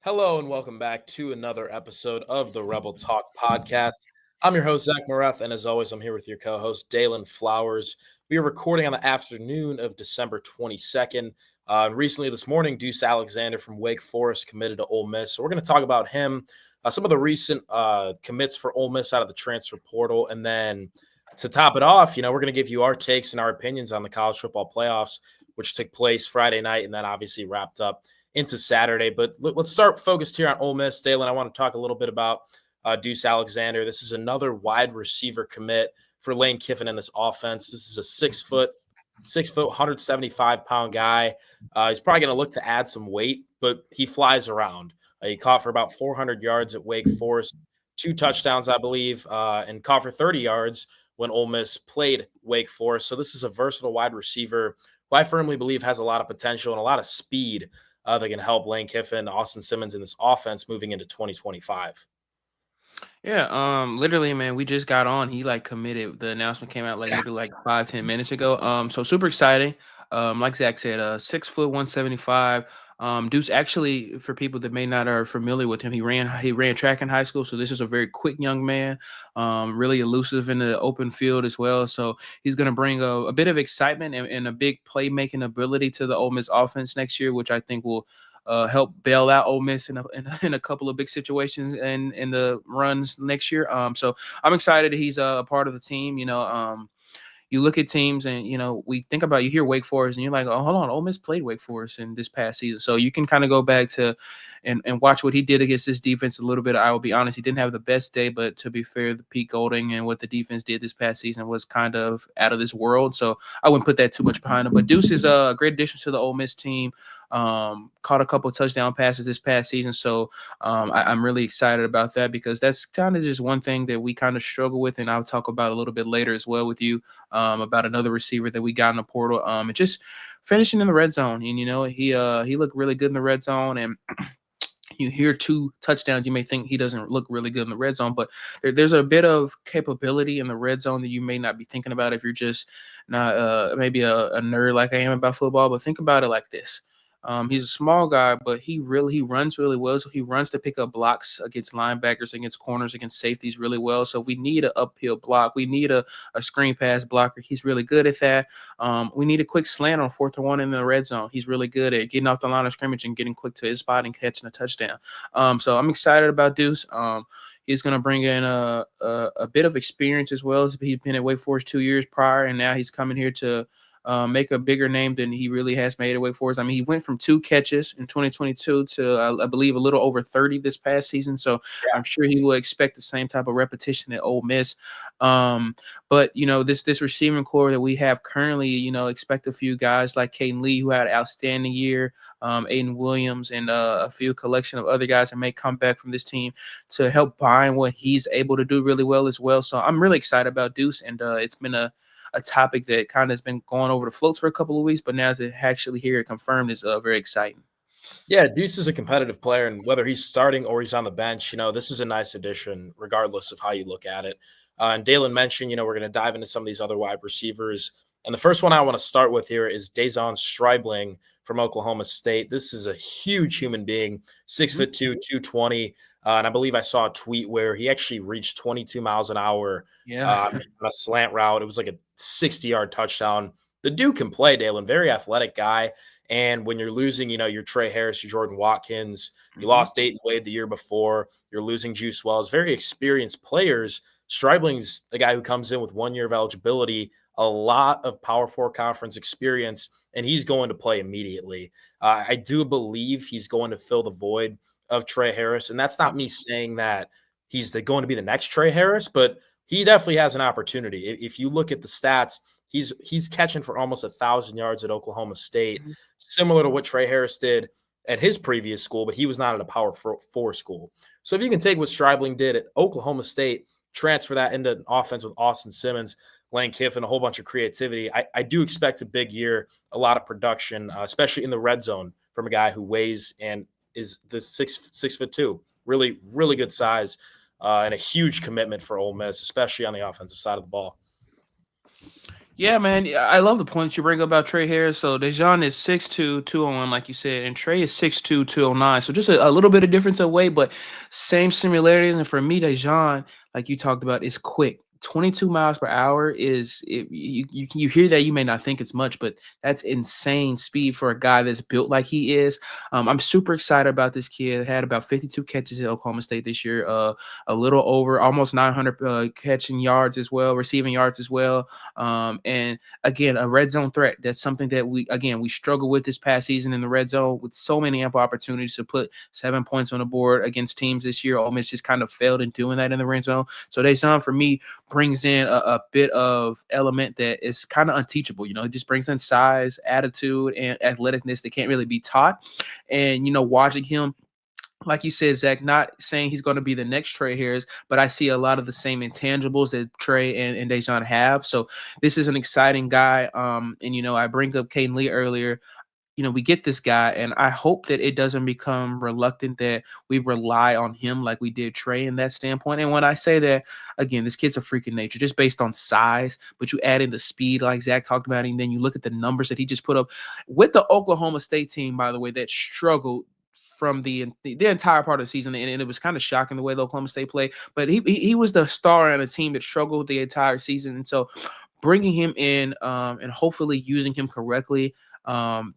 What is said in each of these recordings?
Hello and welcome back to another episode of the Rebel Talk podcast. I'm your host, Zach Moreth, and as always, I'm here with your co host, Daylan Flowers. We are recording on the afternoon of December 22nd. Recently this morning, Deuce Alexander from Wake Forest committed to Ole Miss. So we're going to talk about him, some of the recent commits for Ole Miss out of the transfer portal. And then to top it off, we're going to give you our takes and our opinions on the college football playoffs, which took place Friday night and then obviously wrapped up into Saturday. But let's start focused here on Ole Miss. Daylan, I want to talk a little bit about Deuce Alexander. This is another wide receiver commit for Lane Kiffin in this offense. This is a 6', 175-pound guy. He's probably going to look to add some weight, but he flies around. He caught for about 400 yards at Wake Forest, 2 touchdowns, I believe, and caught for 30 yards when Ole Miss played Wake Forest. So this is a versatile wide receiver who I firmly believe has a lot of potential and a lot of speed that can help Lane Kiffin, Austin Simmons in this offense moving into 2025. Yeah, literally, man, we just got on. He committed. The announcement came out literally 5-10 minutes ago. So super exciting. Like Zach said, 6 foot 175. Deuce actually, for people that may not are familiar with him, he ran track in high school. So this is a very quick young man, really elusive in the open field as well. So he's gonna bring a bit of excitement and a big playmaking ability to the Ole Miss offense next year, which I think will help bail out Ole Miss in a couple of big situations and in the runs next year. So I'm excited that he's a part of the team. You look at teams and we think about, you hear Wake Forest and you're like, oh, hold on, Ole Miss played Wake Forest in this past season, so you can kind of go back to and watch what he did against this defense a little bit. I will be honest, he didn't have the best day, but to be fair, the Pete Golding and what the defense did this past season was kind of out of this world, so I wouldn't put that too much behind him. But Deuce is a great addition to the Ole Miss team. Caught a couple of touchdown passes this past season, so I'm really excited about that, because that's kind of just one thing that we kind of struggle with, and I'll talk about a little bit later as well with you, about another receiver that we got in the portal. And just finishing in the red zone, and he looked really good in the red zone. And you hear 2 touchdowns, you may think he doesn't look really good in the red zone, but there's a bit of capability in the red zone that you may not be thinking about if you're just not maybe a nerd like I am about football. But think about it like this. He's a small guy, but he runs really well. So he runs to pick up blocks against linebackers, against corners, against safeties really well. So if we need an uphill block, we need a screen pass blocker, he's really good at that. We need a quick slant on 4th and 1 in the red zone. He's really good at getting off the line of scrimmage and getting quick to his spot and catching a touchdown. So I'm excited about Deuce. He's going to bring in a bit of experience as well. As he's been at Wake Forest 2 years prior, and now he's coming here to make a bigger name than he really has made at Wake Forest. I mean, he went from 2 catches in 2022 to, I believe, a little over 30 this past season. So I'm sure he will expect the same type of repetition at Ole Miss. But this receiving core that we have currently, expect a few guys like Caden Lee, who had an outstanding year, Aiden Williams, and a few collection of other guys that may come back from this team to help bind what he's able to do really well as well. So I'm really excited about Deuce, and it's been a topic that kind of has been going over the floats for a couple of weeks, but now to actually hear it confirmed is very exciting. Yeah, Deuce is a competitive player, and whether he's starting or he's on the bench, this is a nice addition, regardless of how you look at it. And Daylan mentioned, we're going to dive into some of these other wide receivers. And the first one I want to start with here is Dazon Stribling from Oklahoma State. This is a huge human being, 6'2", 220. And I believe I saw a tweet where he actually reached 22 miles an hour Yeah. on a slant route. It was like a 60-yard touchdown. The dude can play, Daylan, very athletic guy. And when you're losing, your Trey Harris, your Jordan Watkins, you lost Dayton Wade the year before, you're losing Juice Wells, very experienced players. Stribling's the guy who comes in with 1 year of eligibility, a lot of Power 4 conference experience, and he's going to play immediately. I do believe he's going to fill the void of Trey Harris, and that's not me saying that he's going to be the next Trey Harris, but he definitely has an opportunity. If you look at the stats, he's catching for almost 1,000 yards at Oklahoma State, similar to what Trey Harris did at his previous school, but he was not at a Power 4 school. So if you can take what Stribling did at Oklahoma State, transfer that into an offense with Austin Simmons, Lane Kiffin, a whole bunch of creativity, I do expect a big year, a lot of production, especially in the red zone from a guy who weighs and is this 6'2", really, really good size, and a huge commitment for Ole Miss, especially on the offensive side of the ball. Yeah, man. Yeah, I love the points you bring up about Trey Harris. So Dejan is 6'2", 201, like you said, and Trey is 6'2", 209. So just a little bit of difference of weight, but same similarities. And for me, Dejan, like you talked about, is quick. 22 miles per hour you hear that, you may not think it's much, but that's insane speed for a guy that's built like he is. I'm super excited about this kid. Had about 52 catches at Oklahoma State this year, a little over almost 900 catching yards as well, receiving yards as well. And again, a red zone threat. That's something that we struggled with this past season in the red zone, with so many ample opportunities to put 7 points on the board against teams this year. Ole Miss just kind of failed in doing that in the red zone. So Dejan, for me, brings in a bit of element that is kind of unteachable. It just brings in size, attitude, and athleticness that can't really be taught. And watching him, like you said, Zach, not saying he's going to be the next Trey Harris, but I see a lot of the same intangibles that Trey and Dejan have. So this is an exciting guy. And I bring up Caden Lee earlier. We get this guy, and I hope that it doesn't become reluctant that we rely on him like we did Trey in that standpoint. And when I say that, again, this kid's a freak of nature just based on size, but you add in the speed like Zach talked about, and then you look at the numbers that he just put up with the Oklahoma State team, by the way, that struggled from the entire part of the season, and it was kind of shocking the way the Oklahoma State played. But he was the star on a team that struggled the entire season, and so bringing him in and hopefully using him correctly,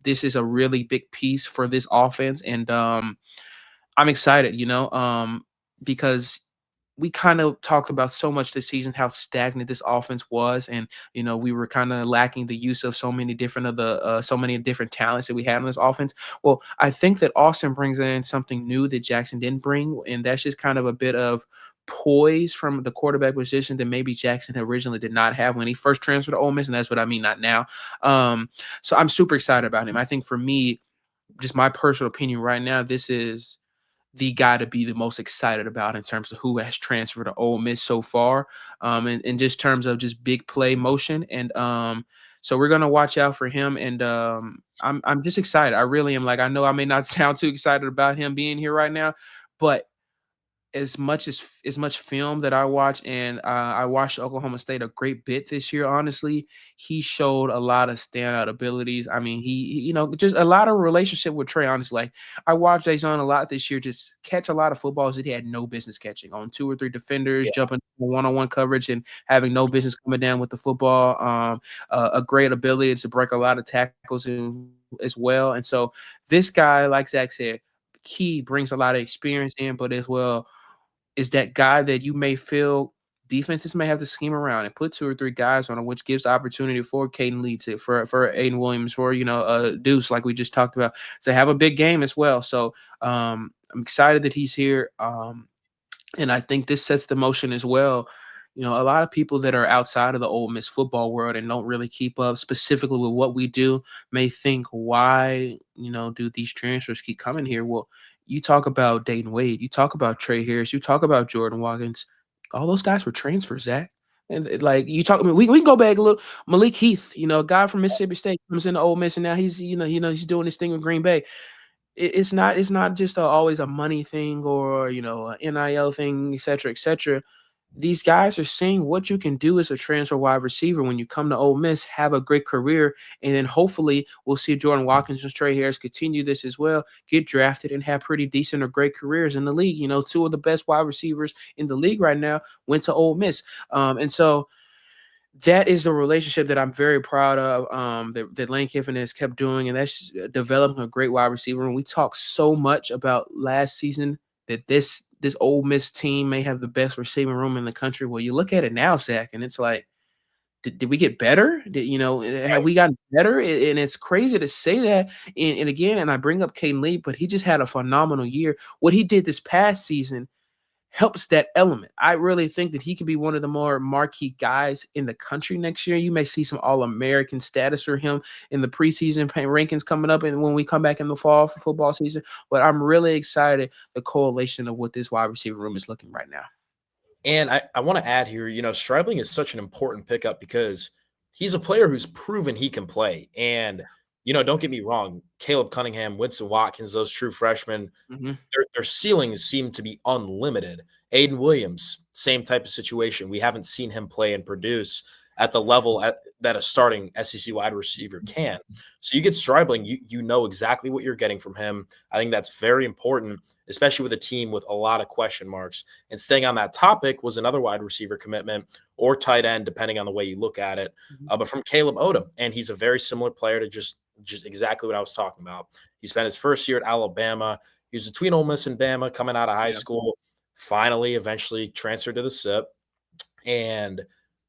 this is a really big piece for this offense, and I'm excited, because we kind of talked about so much this season how stagnant this offense was, and we were kind of lacking the use of so many different talents that we had on this offense. Well, I think that Austin brings in something new that Jackson didn't bring, and that's just kind of a bit of poise from the quarterback position that maybe Jackson originally did not have when he first transferred to Ole Miss, and that's what I mean, not now. So I'm super excited about him. I think for me, just my personal opinion right now, this is the guy to be the most excited about in terms of who has transferred to Ole Miss so far, and in just terms of just big play motion. And so we're gonna watch out for him. And I'm just excited. I really am. Like, I know I may not sound too excited about him being here right now, but as much film that I watch, and I watched Oklahoma State a great bit this year. Honestly, he showed a lot of standout abilities. I mean, just a lot of relationship with Trey. Honestly, like, I watched Jason a lot this year, just catch a lot of footballs that he had no business catching on two or three defenders, jumping one-on-one coverage and having no business coming down with the football. A great ability to break a lot of tackles as well. And so this guy, like Zach said, he brings a lot of experience in, but as well is that guy that you may feel defenses may have to scheme around and put two or three guys on him, which gives the opportunity for Caden Lee for Aiden Williams, for Deuce, like we just talked about, to have a big game as well. So I'm excited that he's here. And I think this sets the motion as well. A lot of people that are outside of the Ole Miss football world and don't really keep up specifically with what we do may think, why, do these transfers keep coming here? Well, you talk about Dayton Wade, you talk about Trey Harris, you talk about Jordan Watkins. All those guys were transfers, Zach. And like you talk, I mean, we can go back a little. Malik Heath, a guy from Mississippi State, comes into Ole Miss, and now he's he's doing this thing with Green Bay. It's not just always a money thing, or an NIL thing, et cetera, et cetera. These guys are seeing what you can do as a transfer wide receiver when you come to Ole Miss, have a great career, and then hopefully we'll see Jordan Watkins and Trey Harris continue this as well, get drafted, and have pretty decent or great careers in the league. Two of the best wide receivers in the league right now went to Ole Miss, and so that is a relationship that I'm very proud of, that Lane Kiffin has kept doing, and that's developing a great wide receiver. And we talked so much about last season that this Ole Miss team may have the best receiving room in the country. Well, you look at it now, Zach, and it's like, did we get better? Have we gotten better? And it's crazy to say that. And again, and I bring up Caden Lee, but he just had a phenomenal year. What he did this past season helps that element. I really think that he could be one of the more marquee guys in the country next year. You may see some All-American status for him in the preseason rankings coming up, and when we come back in the fall for football season. But I'm really excited the correlation of what this wide receiver room is looking right now. And I want to add here, Stribling is such an important pickup because he's a player who's proven he can play. And, don't get me wrong, Caleb Cunningham, Winston Watkins, those true freshmen, Mm-hmm. their ceilings seem to be unlimited. Aiden Williams, same type of situation. We haven't seen him play and produce at the level that a starting SEC wide receiver can. So you get Stribling, you know exactly what you're getting from him. I think that's very important, especially with a team with a lot of question marks. And staying on that topic was another wide receiver commitment or tight end, depending on the way you look at it. But from Caleb Odom, and he's a very similar player to just exactly what I was talking about. He spent his first year at Alabama. He was between Ole Miss and Bama coming out of high school. Finally, eventually transferred to the SIP. And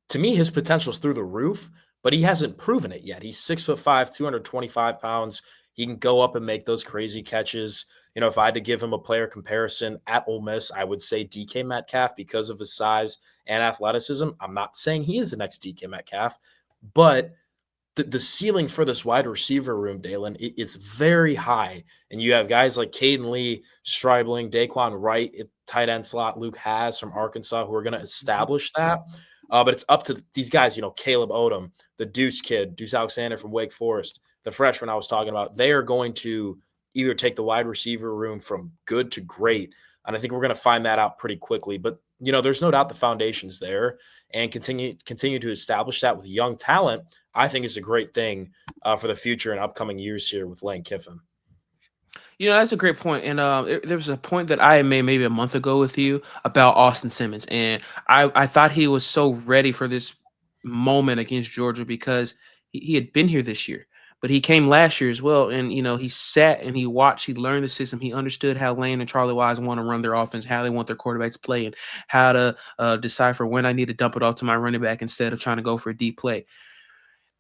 to me, his potential is through the roof, but he hasn't proven it yet. He's 6'5", 225 pounds. He can go up and make those crazy catches. You know, if I had to give him a player comparison at Ole Miss, I would say DK Metcalf because of his size and athleticism. I'm not saying he is the next DK Metcalf, but the ceiling for this wide receiver room, Daylan, it's very high. And you have guys like Caden Lee, Stribling, Daquan Wright, tight end slot, Luke Haas from Arkansas, who are going to establish that. But it's up to these guys, you know, Caleb Odom, the Deuce kid, Deuce Alexander from Wake Forest, the freshman I was talking about. They are going to either take the wide receiver room from good to great. And I think we're going to find that out pretty quickly. But, you know, there's no doubt the foundation's there, and continue to establish that with young talent, I think is a great thing for the future and upcoming years here with Lane Kiffin. You know, that's a great point. And there was a point that I made maybe a month ago with you about Austin Simmons. And I thought he was so ready for this moment against Georgia because he had been here this year. But he came last year as well. And, you know, he sat and he watched, he learned the system. He understood how Lane and Charlie Wise want to run their offense, how they want their quarterbacks to play, and how to decipher when I need to dump it off to my running back instead of trying to go for a deep play.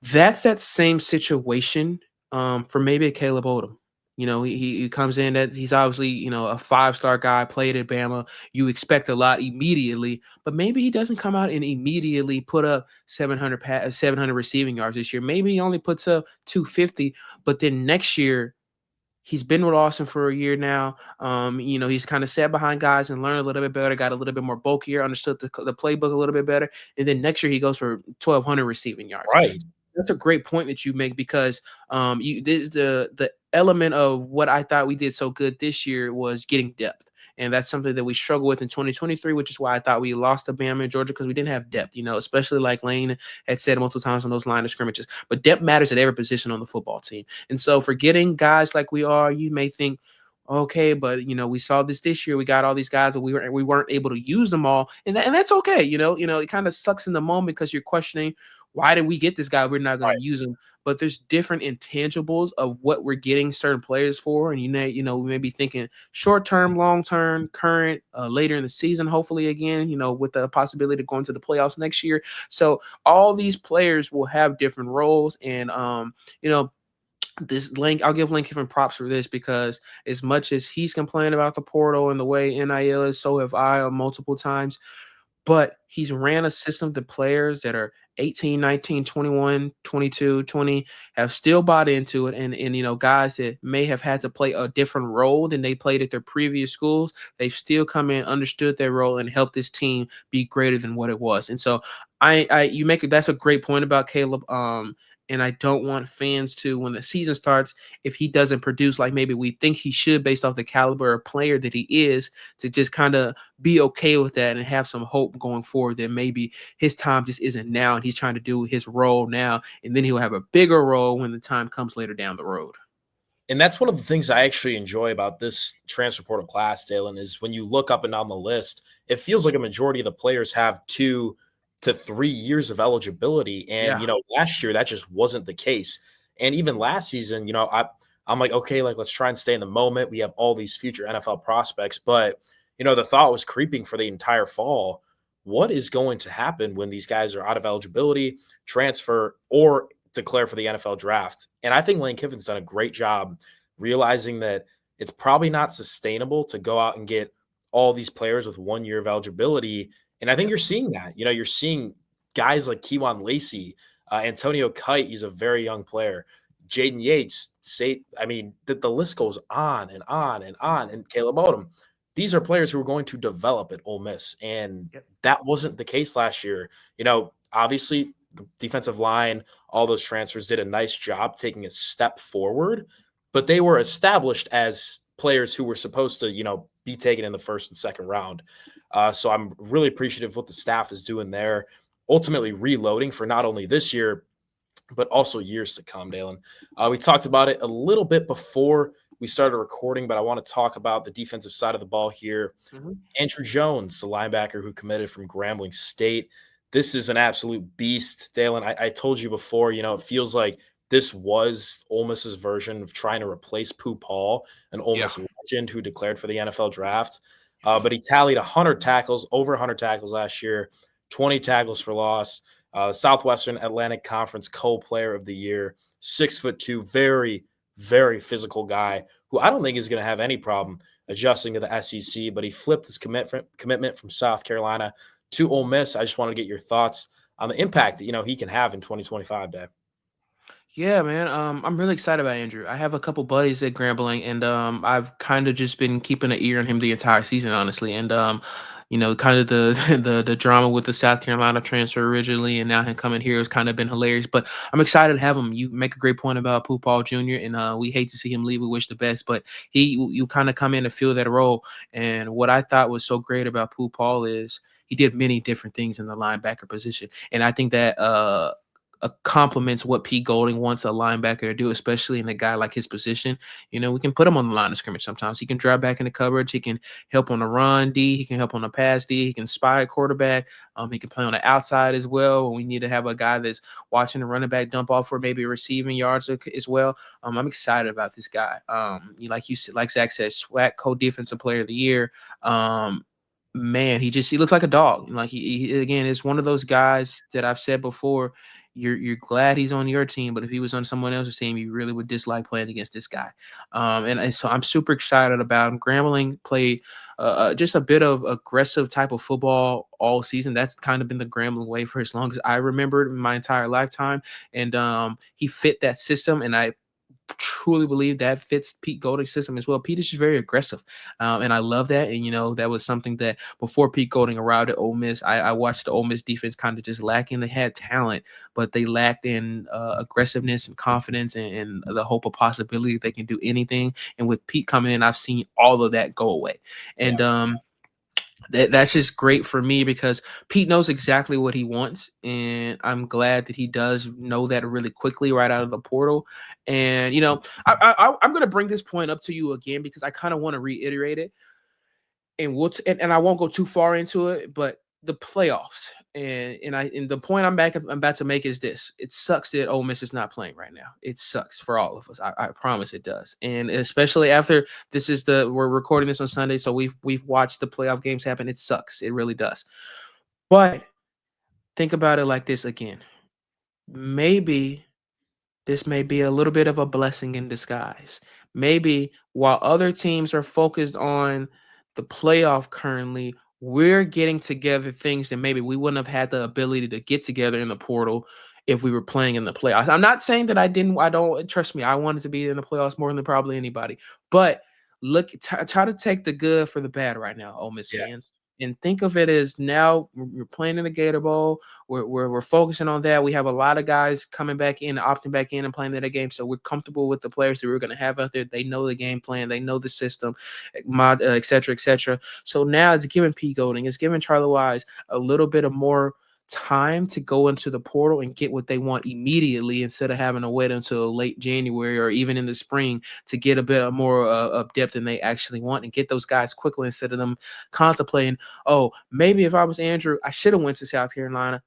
That's that same situation for maybe a Caleb Odom. You know, he comes in that he's obviously, you know, a five-star guy, played at Bama. You expect a lot immediately, but maybe he doesn't come out and immediately put up 700 receiving yards this year. Maybe he only puts up 250, but then next year he's been with Austin for a year now. You know, he's kind of sat behind guys and learned a little bit better, got a little bit more bulkier, understood the playbook a little bit better. And then next year he goes for 1,200 receiving yards. Right. That's a great point that you make because the element of what I thought we did so good this year was getting depth. And that's something that we struggle with in 2023, which is why I thought we lost to Bama and Georgia, because we didn't have depth, you know, especially like Lane had said multiple times on those line of scrimmages. But depth matters at every position on the football team. And so for getting guys like we are, you may think, okay, but you know, we saw this year. We got all these guys, but we weren't able to use them all, and that's okay. You know, it kind of sucks in the moment because you're questioning, why did we get this guy? We're not going to use him. But there's different intangibles of what we're getting certain players for, and we may be thinking short term, long term, current, later in the season, hopefully again, you know, with the possibility of going to the playoffs next year. So all these players will have different roles, and you know. I'll give Lane Kiffin props for this because as much as he's complaining about the portal and the way NIL is, so have I multiple times. But he's ran a system to players that are 18, 19, 21, 22, 20 have still bought into it. And you know, guys that may have had to play a different role than they played at their previous schools, they've still come in, understood their role, and helped this team be greater than what it was. And so that's a great point about Caleb. And I don't want fans to, when the season starts, if he doesn't produce like maybe we think he should based off the caliber of player that he is, to just kind of be okay with that and have some hope going forward that maybe his time just isn't now and he's trying to do his role now, and then he'll have a bigger role when the time comes later down the road. And that's one of the things I actually enjoy about this transfer portal class, Dalen, is when you look up and down the list, it feels like a majority of the players have 2 to 3 years of eligibility. And, you know, last year that just wasn't the case. And even last season, you know, I'm like, okay, like let's try and stay in the moment. We have all these future NFL prospects, but, you know, the thought was creeping for the entire fall. What is going to happen when these guys are out of eligibility, transfer, or declare for the NFL draft? And I think Lane Kiffin's done a great job realizing that it's probably not sustainable to go out and get all these players with 1 year of eligibility. And I think you're seeing that. You know, you're seeing guys like Kewan Lacey, Antonio Kite, he's a very young player. Jaden Yates, the list goes on and on and on. And Caleb Odom, these are players who are going to develop at Ole Miss. And that wasn't the case last year. You know, obviously the defensive line, all those transfers did a nice job taking a step forward, but they were established as players who were supposed to, you know, be taken in the first and second round. So I'm really appreciative of what the staff is doing there. ultimately reloading for not only this year, but also years to come, Dalen. We talked about it a little bit before we started recording, but I want to talk about the defensive side of the ball here. Mhm. Andrew Jones, the linebacker who committed from Grambling State. This is an absolute beast, Dalen. I told you before, it feels like this was Ole Miss's version of trying to replace Pooh Paul, an Ole Yeah. Miss legend who declared for the NFL draft. But he tallied 100 tackles, over 100 tackles last year, 20 tackles for loss. Southwestern Atlantic Conference co-player of the year, 6'2", very, very physical guy who I don't think is going to have any problem adjusting to the SEC. But he flipped his commitment from South Carolina to Ole Miss. I just want to get your thoughts on the impact that he can have in 2025, Dave. Yeah, man. I'm really excited about Andrew. I have a couple buddies at Grambling, and I've kind of just been keeping an ear on him the entire season, honestly. And kind of the the drama with the South Carolina transfer originally, and now him coming here has kind of been hilarious. But I'm excited to have him. You make a great point about Pooh Paul Jr., and we hate to see him leave. We wish the best, but you kind of come in to fill that role. And what I thought was so great about Pooh Paul is he did many different things in the linebacker position, and I think that complements what Pete Golding wants a linebacker to do, especially in a guy like his position. We can put him on the line of scrimmage sometimes. He can drive back in the coverage. He can help on the run D. He can help on the pass D. He can spy a quarterback. He can play on the outside as well. When we need to have a guy that's watching the running back dump off for maybe receiving yards as well. I'm excited about this guy. Like you said, like Zach said, SWAC co-defensive player of the year. Man, he looks like a dog. Like he again is one of those guys that I've said before. You're glad he's on your team, but if he was on someone else's team, you really would dislike playing against this guy. And so I'm super excited about him. Grambling played just a bit of aggressive type of football all season. That's kind of been the Grambling way for as long as I remembered in my entire lifetime. And he fit that system, and I truly believe that fits Pete Golding's system as well. Pete is just very aggressive, and I love that. And that was something that before Pete Golding arrived at Ole Miss, I watched the Ole Miss defense kind of just lacking. They had talent, but they lacked in aggressiveness and confidence, and the hope of possibility that they can do anything. And with Pete coming in, I've seen all of that go away. And that's just great for me because Pete knows exactly what he wants, and I'm glad that he does know that really quickly right out of the portal. And I'm going to bring this point up to you again because I kind of want to reiterate it, and and I won't go too far into it, but the playoffs and the point I'm about to make is this: it sucks that Ole Miss is not playing right now. It sucks for all of us. I promise it does, and especially after we're recording this on Sunday, so we've watched the playoff games happen. It sucks. It really does. But think about it like this again: maybe this may be a little bit of a blessing in disguise. Maybe while other teams are focused on the playoff currently, we're getting together things that maybe we wouldn't have had the ability to get together in the portal if we were playing in the playoffs. I'm not saying that I don't trust me. I wanted to be in the playoffs more than probably anybody. But try to take the good for the bad right now, Ole Miss fans. Yes. And think of it as now we're playing in the Gator Bowl. We're focusing on that. We have a lot of guys coming back in, opting back in, and playing that game. So we're comfortable with the players that we're going to have out there. They know the game plan, they know the system, et cetera, et cetera. So now it's giving Pete Golding, it's giving Charlie Wise a little bit of more time to go into the portal and get what they want immediately instead of having to wait until late January or even in the spring to get a bit of more of depth than they actually want and get those guys quickly instead of them contemplating, oh, maybe if I was Andrew, I should have went to South Carolina.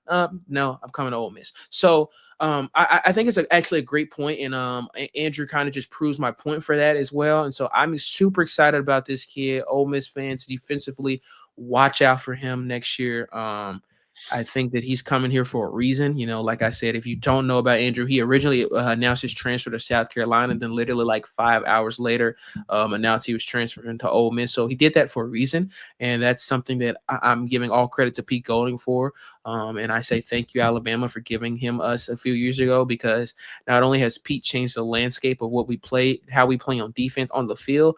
No, I'm coming to Ole Miss. So I think it's actually a great point, and Andrew kind of just proves my point for that as well. And so I'm super excited about this kid. Ole Miss fans defensively, watch out for him next year. I think that he's coming here for a reason. Like I said, if you don't know about Andrew, he originally announced his transfer to South Carolina, and then literally like 5 hours later, announced he was transferring to Ole Miss. So he did that for a reason, and that's something that I'm giving all credit to Pete Golding for. And I say thank you, Alabama, for giving him us a few years ago, because not only has Pete changed the landscape of what we play, how we play on defense on the field,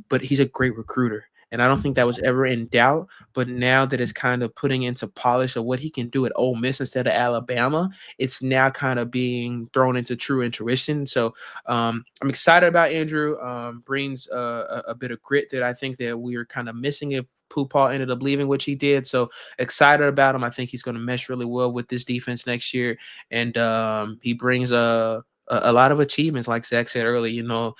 but he's a great recruiter. And I don't think that was ever in doubt. But now that it's kind of putting into polish of what he can do at Ole Miss instead of Alabama, it's now kind of being thrown into true intuition. So I'm excited about Andrew. Brings a bit of grit that I think that we are kind of missing Paul ended up leaving, which he did. So excited about him. I think he's going to mesh really well with this defense next year, and he brings a lot of achievements, like Zach said earlier.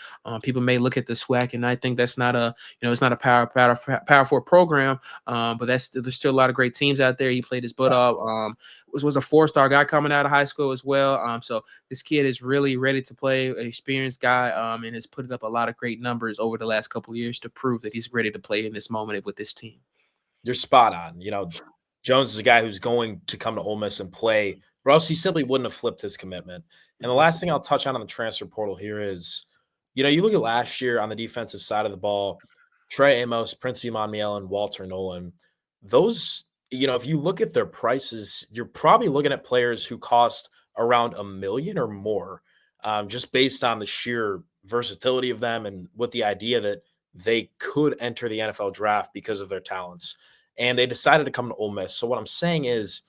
People may look at the SWAC, and I think that's not it's not a power four program, but there's still a lot of great teams out there. He played his butt off. Was a 4-star guy coming out of high school as well. So this kid is really ready to play, an experienced guy, and has put up a lot of great numbers over the last couple of years to prove that he's ready to play in this moment with this team. You're spot on. Jones is a guy who's going to come to Ole Miss and play, or else he simply wouldn't have flipped his commitment. And the last thing I'll touch on the transfer portal here is, you look at last year on the defensive side of the ball, Trey Amos, Prince Emmanuel, and Walter Nolan. Those, if you look at their prices, you're probably looking at players who cost around $1 million or more, just based on the sheer versatility of them and with the idea that they could enter the NFL draft because of their talents. And they decided to come to Ole Miss. So what I'm saying is,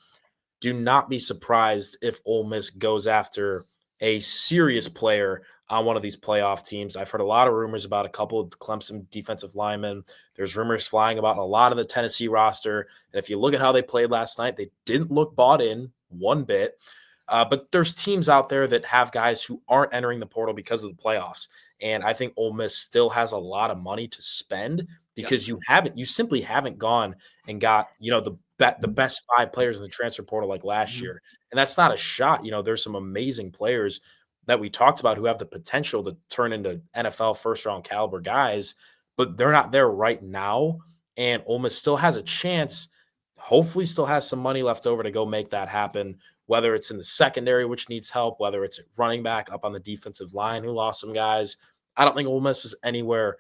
do not be surprised if Ole Miss goes after a serious player on one of these playoff teams. I've heard a lot of rumors about a couple of Clemson defensive linemen. There's rumors flying about a lot of the Tennessee roster. And if you look at how they played last night, they didn't look bought in one bit. But there's teams out there that have guys who aren't entering the portal because of the playoffs. And I think Ole Miss still has a lot of money to spend because you simply haven't gone and got, the best 5 players in the transfer portal like last year. And that's not a shot. There's some amazing players that we talked about who have the potential to turn into NFL first-round caliber guys, but they're not there right now. And Ole Miss still has a chance, hopefully still has some money left over to go make that happen, whether it's in the secondary, which needs help, whether it's at running back, up on the defensive line, who lost some guys. I don't think Ole Miss is anywhere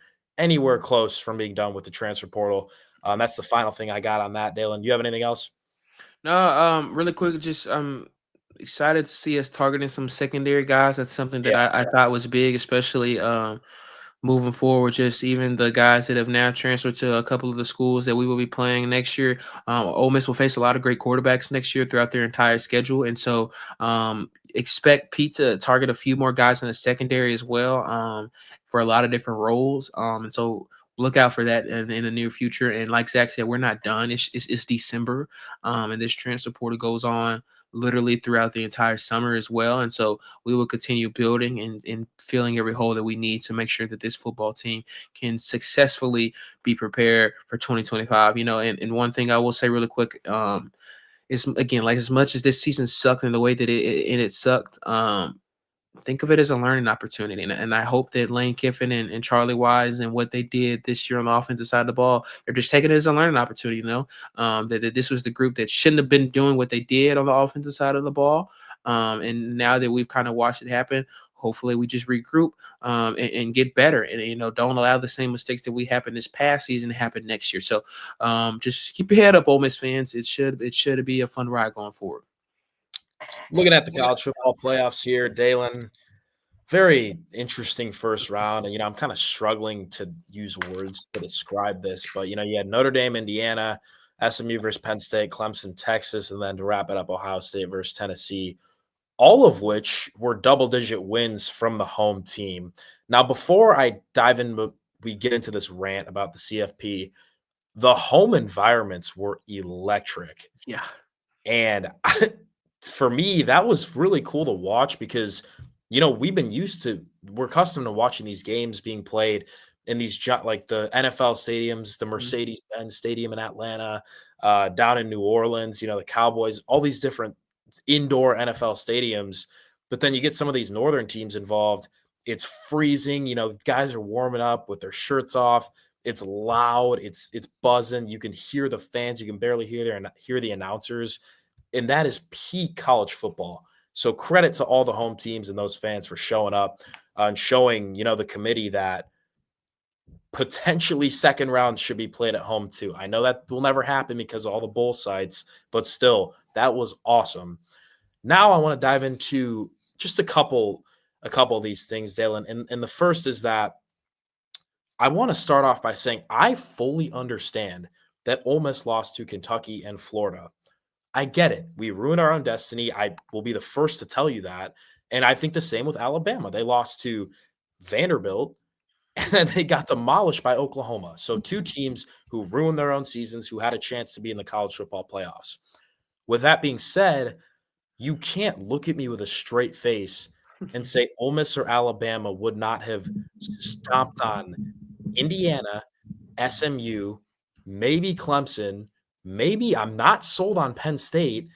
close from being done with the transfer portal. That's the final thing I got on that. Daylan, do you have anything else? No, really quick, just excited to see us targeting some secondary guys. That's something that I thought was big, especially moving forward. Just even the guys that have now transferred to a couple of the schools that we will be playing next year. Ole Miss will face a lot of great quarterbacks next year throughout their entire schedule, and so expect Pete to target a few more guys in the secondary as well, for a lot of different roles. And so look out for that in the near future. And like Zach said, we're not done. It's December, and this transfer portal goes on literally throughout the entire summer as well. And so we will continue building and filling every hole that we need to make sure that this football team can successfully be prepared for 2025. And one thing I will say really quick, is, again, like, as much as this season sucked in the way that it sucked, think of it as a learning opportunity. And I hope that Lane Kiffin and Charlie Wise and what they did this year on the offensive side of the ball, they're just taking it as a learning opportunity, that this was the group that shouldn't have been doing what they did on the offensive side of the ball. And now that we've kind of watched it happen, hopefully we just regroup, and get better, and don't allow the same mistakes that we happened this past season to happen next year. So just keep your head up, Ole Miss fans. It should be a fun ride going forward. Looking at the college football playoffs here, Daylan, very interesting first round. And, I'm kind of struggling to use words to describe this, but, you had Notre Dame, Indiana, SMU versus Penn State, Clemson, Texas, and then to wrap it up, Ohio State versus Tennessee, all of which were double-digit wins from the home team. Now, before I dive in, we get into this rant about the CFP, the home environments were electric. Yeah. And for me, that was really cool to watch because, we're accustomed to watching these games being played in these, like the NFL stadiums, the Mercedes-Benz Stadium in Atlanta, down in New Orleans, the Cowboys, all these different indoor NFL stadiums. But then you get some of these northern teams involved. It's freezing. Guys are warming up with their shirts off. It's loud. It's buzzing. You can hear the fans. You can barely hear the announcers. And that is peak college football. So credit to all the home teams and those fans for showing up and showing, the committee that potentially second round should be played at home too. I know that will never happen because of all the bowl sites, but still, that was awesome. Now I want to dive into just a couple of these things, Daylan. And the first is that I want to start off by saying I fully understand that Ole Miss lost to Kentucky and Florida. I get it. We ruin our own destiny. I will be the first to tell you that. And I think the same with Alabama. They lost to Vanderbilt, and then they got demolished by Oklahoma. So two teams who ruined their own seasons, who had a chance to be in the college football playoffs. With that being said, you can't look at me with a straight face and say Ole Miss or Alabama would not have stomped on Indiana, SMU, maybe Clemson, maybe I'm not sold on Penn State,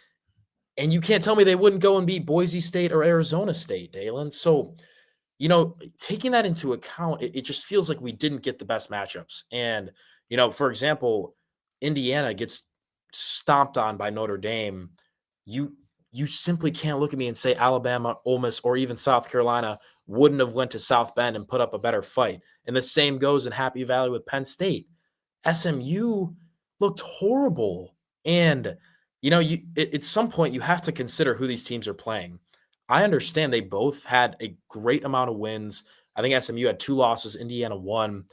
and you can't tell me they wouldn't go and beat Boise State or Arizona State, Dalen. So, taking that into account, it just feels like we didn't get the best matchups. And, for example, Indiana gets stomped on by Notre Dame. You you simply can't look at me and say Alabama, Ole Miss, or even South Carolina wouldn't have went to South Bend and put up a better fight. And the same goes in Happy Valley with Penn State. SMU looked horrible. And, at some point, you have to consider who these teams are playing. I understand they both had a great amount of wins. I think SMU had 2 losses, Indiana 1.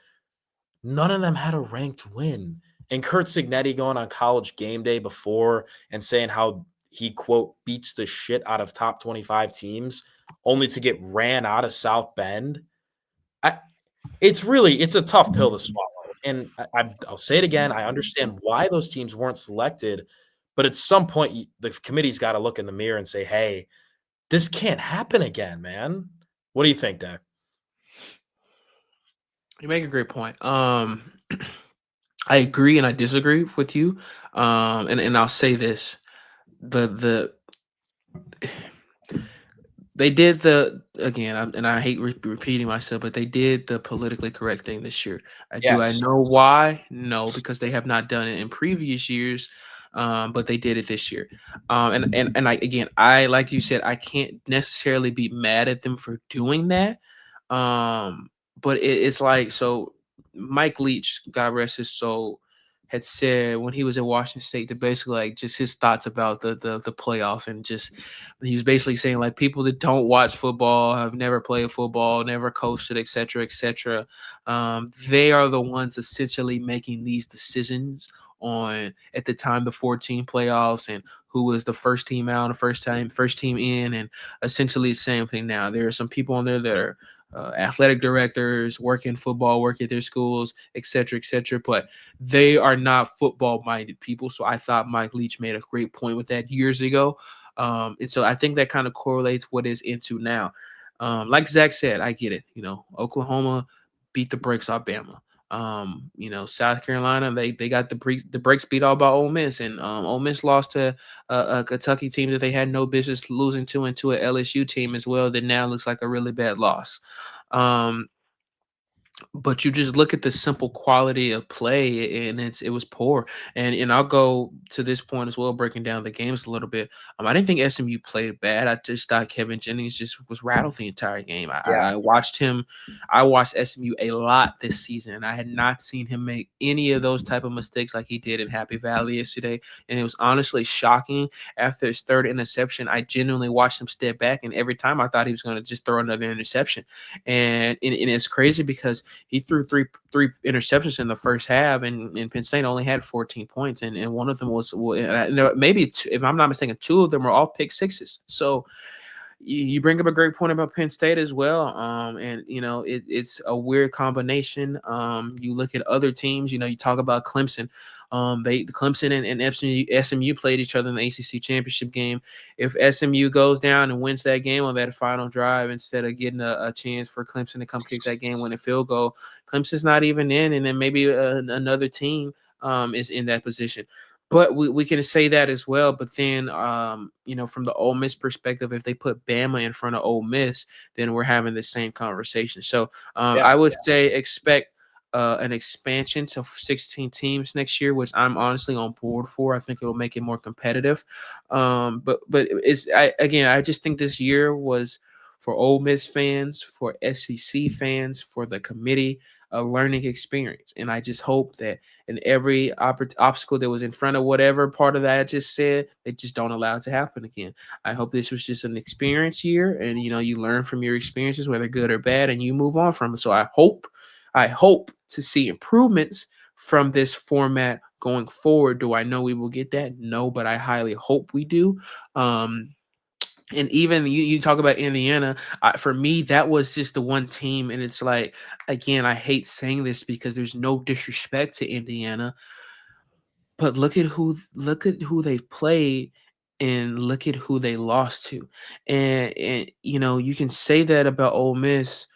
None of them had a ranked win. And Kurt Signetti going on College Game Day before and saying how he, quote, beats the shit out of top 25 teams only to get ran out of South Bend. It's a tough pill to swallow. And I'll say it again. I understand why those teams weren't selected, but at some point, the committee's got to look in the mirror and say, hey, this can't happen again, man. What do you think, Dave? You make a great point. I agree and I disagree with you. And I'll say this: the they did and I hate repeating myself, but they did the politically correct thing this year. Do I Yes. know why? No, because they have not done it in previous years, but they did it this year. And I like you said, I can't necessarily be mad at them for doing that. But it's like so. Mike Leach, God rest his soul, had said when he was at Washington State that basically like just his thoughts about the playoffs, and just he was basically saying like people that don't watch football, have never played football, never coached it, etc., they are the ones essentially making these decisions on at the time the 14 playoffs and who was the first team out, first team in, and essentially the same thing now. There are some people on there that are athletic directors, work in football, work at their schools, etc., but they are not football minded people. So I thought Mike Leach made a great point with that years ago. And so I think that kind of correlates what is into now. Like Zach said, I get it. Oklahoma beat the brakes off Bama. South Carolina, they got the brakes beat all by Ole Miss, and Ole Miss lost to a Kentucky team that they had no business losing to, and to an LSU team as well that now looks like a really bad loss. Um, but you just look at the simple quality of play, and it was poor. And I'll go to this point as well, breaking down the games a little bit. I didn't think SMU played bad. I just thought Kevin Jennings just was rattled the entire game. Yeah. I watched him. I watched SMU a lot this season, and I had not seen him make any of those type of mistakes like he did in Happy Valley yesterday. And it was honestly shocking. After his third interception, I genuinely watched him step back, and every time I thought he was going to just throw another interception. And it's crazy because he threw three interceptions in the first half, and Penn State only had 14 points, and one of them was maybe two, if I'm not mistaken, two of them were all pick sixes. So you bring up a great point about Penn State as well. And it's a weird combination. You look at other teams. You talk about Clemson. Clemson and SMU played each other in the ACC championship game. If SMU goes down and wins that game on that final drive, instead of getting a chance for Clemson to come kick that game winning field goal, Clemson's not even in, and then maybe another team is in that position. But we can say that as well. But then, from the Ole Miss perspective, if they put Bama in front of Ole Miss, then we're having the same conversation. So Yeah. I would say expect an expansion to 16 teams next year, which I'm honestly on board for. I think it will make it more competitive. But I just think this year was for Ole Miss fans, for SEC fans, for the committee, a learning experience. And I just hope that in every obstacle that was in front of whatever part of that I just said, they just don't allow it to happen again. I hope this was just an experience year, and you learn from your experiences, whether good or bad, and you move on from it. So I hope to see improvements from this format going forward. Do I know we will get that? No, but I highly hope we do. And even you talk about Indiana, for me, that was just the one team. And it's like, again, I hate saying this because there's no disrespect to Indiana, but look at who they've played and look at who they lost to. And you can say that about Ole Miss.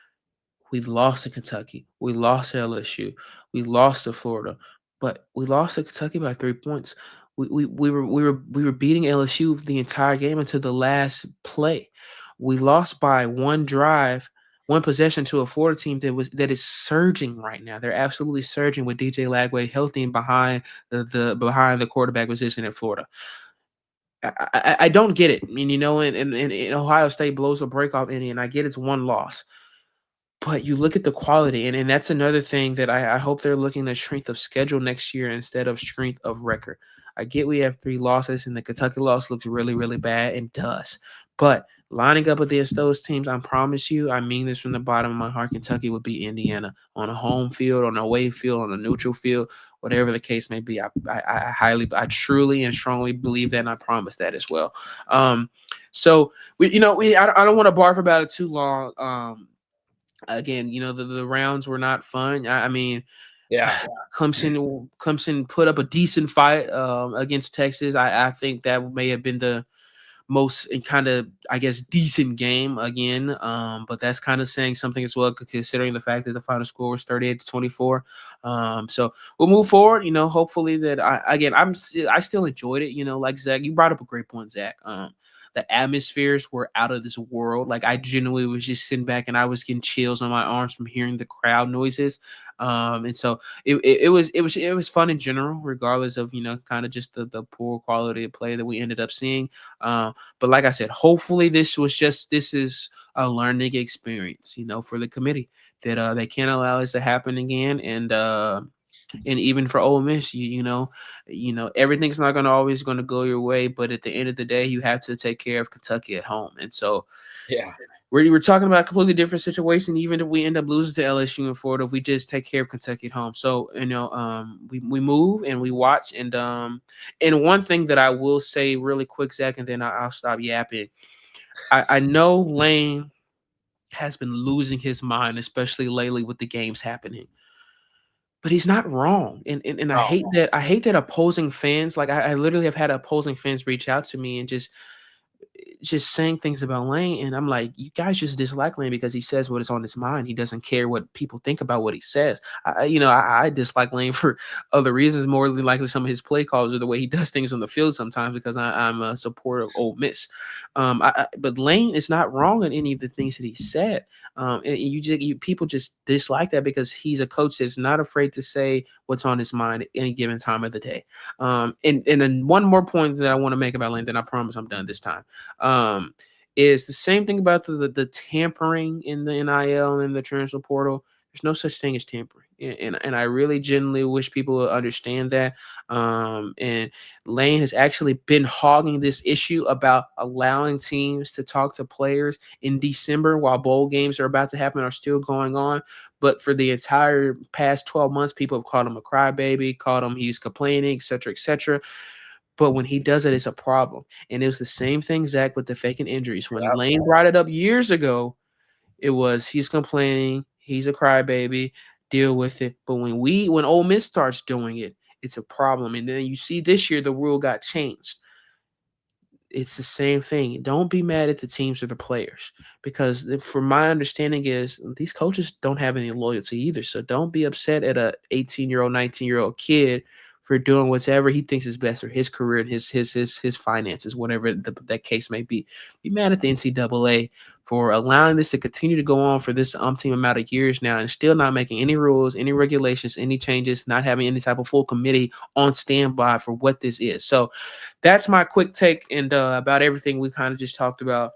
We lost to Kentucky. We lost to LSU. We lost to Florida, but we lost to Kentucky by 3 points. We were beating LSU the entire game until the last play. We lost by one drive, one possession to a Florida team that is surging right now. They're absolutely surging with DJ Lagway healthy and behind the quarterback position in Florida. I don't get it. I mean, and Ohio State blows a break off Indiana. I get it's one loss. But you look at the quality, and that's another thing that I hope they're looking at strength of schedule next year instead of strength of record. I get we have 3 losses, and the Kentucky loss looks really, really bad and does. But lining up against those teams, I promise you, I mean this from the bottom of my heart, Kentucky would beat Indiana on a home field, on a away field, on a neutral field, whatever the case may be. I truly and strongly believe that, and I promise that as well. So I don't want to barf about it too long. Again, the rounds were not fun. I mean, Yeah. Clemson put up a decent fight against Texas. I think that may have been the most and kind of, I guess, decent game again. But that's kind of saying something as well, considering the fact that the final score was 38-24. So we'll move forward. Hopefully that I still enjoyed it. Like Zach, you brought up a great point, Zach. The atmospheres were out of this world. Like I genuinely was just sitting back and I was getting chills on my arms from hearing the crowd noises. And so it was fun in general, regardless of kind of just the poor quality of play that we ended up seeing. But like I said, hopefully this is a learning experience, for the committee that they can't allow this to happen again. And even for Ole Miss, everything's not going to always going to go your way, but at the end of the day, you have to take care of Kentucky at home. And so Yeah. we're talking about a completely different situation. Even if we end up losing to LSU and Florida, if we just take care of Kentucky at home. So we move and we watch. And one thing that I will say really quick, Zach, and then I'll stop yapping. I know Lane has been losing his mind, especially lately with the games happening. But he's not wrong, and I Oh, hate that opposing fans, like I literally have had opposing fans reach out to me and just saying things about Lane, and I'm like, you guys just dislike Lane because he says what is on his mind. He doesn't care what people think about what he says. I dislike Lane for other reasons, more than likely some of his play calls or the way he does things on the field sometimes because I'm a supporter of Ole Miss. But Lane is not wrong in any of the things that he said. And people just dislike that because he's a coach that's not afraid to say what's on his mind at any given time of the day. And then one more point that I want to make about Lane, then I promise I'm done this time. Is the same thing about the tampering in the NIL and the transfer portal. There's no such thing as tampering, and I really genuinely wish people would understand that. And Lane has actually been hogging this issue about allowing teams to talk to players in December while bowl games are about to happen are still going on. But for the entire past 12 months, people have called him a crybaby, called him he's complaining, etc., etc. But when he does it, it's a problem. And it was the same thing, Zach, with the faking injuries. When yeah. Lane brought it up years ago, it was he's complaining, he's a crybaby, deal with it. But when Ole Miss starts doing it, it's a problem. And then you see this year the rule got changed. It's the same thing. Don't be mad at the teams or the players because from my understanding is these coaches don't have any loyalty either. So don't be upset at a 18-year-old, 19-year-old kid for doing whatever he thinks is best for his career and his finances, whatever that case may be. Be mad at the NCAA for allowing this to continue to go on for this umpteen amount of years now and still not making any rules, any regulations, any changes, not having any type of full committee on standby for what this is. So that's my quick take and about everything we kind of just talked about.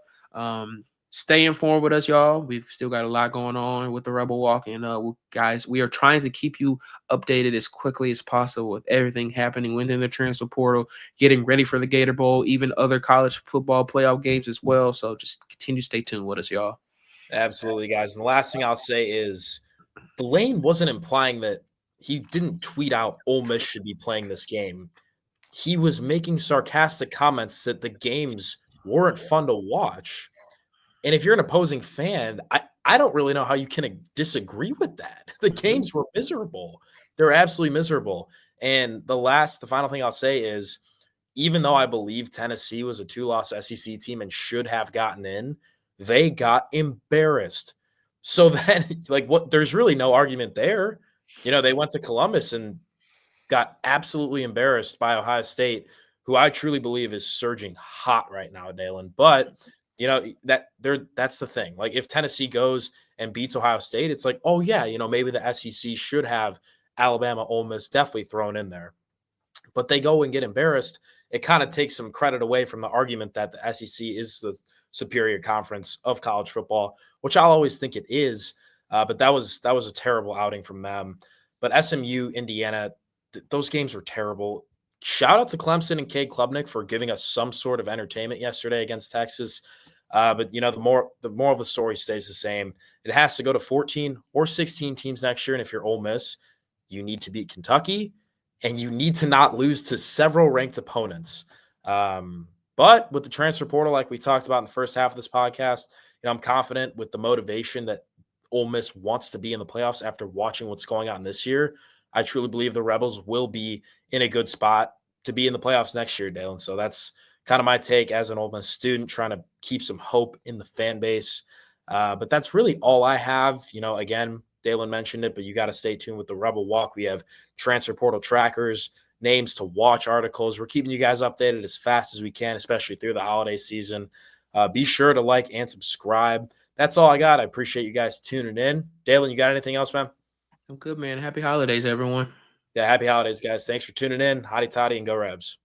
Stay informed with us, y'all. We've still got a lot going on with the Rebel Walk, and guys, we are trying to keep you updated as quickly as possible with everything happening within the transfer portal, getting ready for the Gator Bowl, even other college football playoff games as well. So just continue to stay tuned with us, y'all. absolutely, guys. And the last thing I'll say is the Lane wasn't implying that he didn't tweet out Ole Miss should be playing this game. He was making sarcastic comments that the games weren't fun to watch. And if you're an opposing fan, I don't really know how you can disagree with that. The games were miserable. They're absolutely miserable. And the final thing I'll say is, even though I believe Tennessee was a 2-loss SEC team and should have gotten in, they got embarrassed. So then, there's really no argument there. They went to Columbus and got absolutely embarrassed by Ohio State, who I truly believe is surging hot right now, Daylan. But that's the thing. Like, if Tennessee goes and beats Ohio State, it's like, oh yeah, maybe the SEC should have Alabama, Ole Miss definitely thrown in there. But they go and get embarrassed. It kind of takes some credit away from the argument that the SEC is the superior conference of college football, which I'll always think it is. But that was a terrible outing from them. But SMU, Indiana, those games were terrible. Shout out to Clemson and Cade Klubnik for giving us some sort of entertainment yesterday against Texas. But the more of the story stays the same. It has to go to 14 or 16 teams next year. And if you're Ole Miss, you need to beat Kentucky, and you need to not lose to several ranked opponents. But with the transfer portal, like we talked about in the first half of this podcast, I'm confident with the motivation that Ole Miss wants to be in the playoffs after watching what's going on this year. I truly believe the Rebels will be in a good spot to be in the playoffs next year, Dalen. So that's kind of my take as an Ole Miss student, trying to keep some hope in the fan base. But that's really all I have. Again, Dalen mentioned it, but you got to stay tuned with the Rebel Walk. We have transfer portal trackers, names to watch articles. We're keeping you guys updated as fast as we can, especially through the holiday season. Be sure to like and subscribe. That's all I got. I appreciate you guys tuning in. Dalen, you got anything else, man? I'm good, man. Happy holidays, everyone. Yeah, happy holidays, guys. Thanks for tuning in. Hotty toddy and go Rebs.